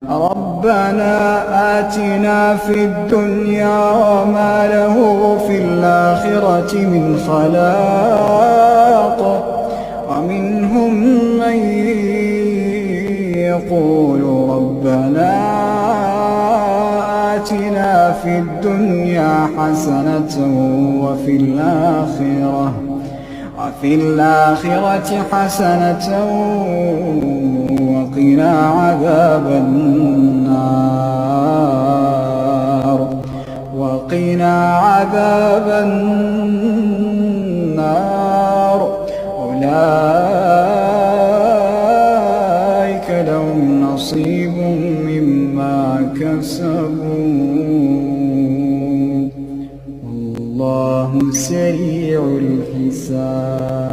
ربنا آتنا في الدنيا وما له في الآخرة من خلاق ومنهم من يقول ربنا آتنا في الدنيا حسنة وفي الآخرة حسنة وقنا عذاب النار أولئك لهم نصيب مما كسبوا والله سريع الحساب.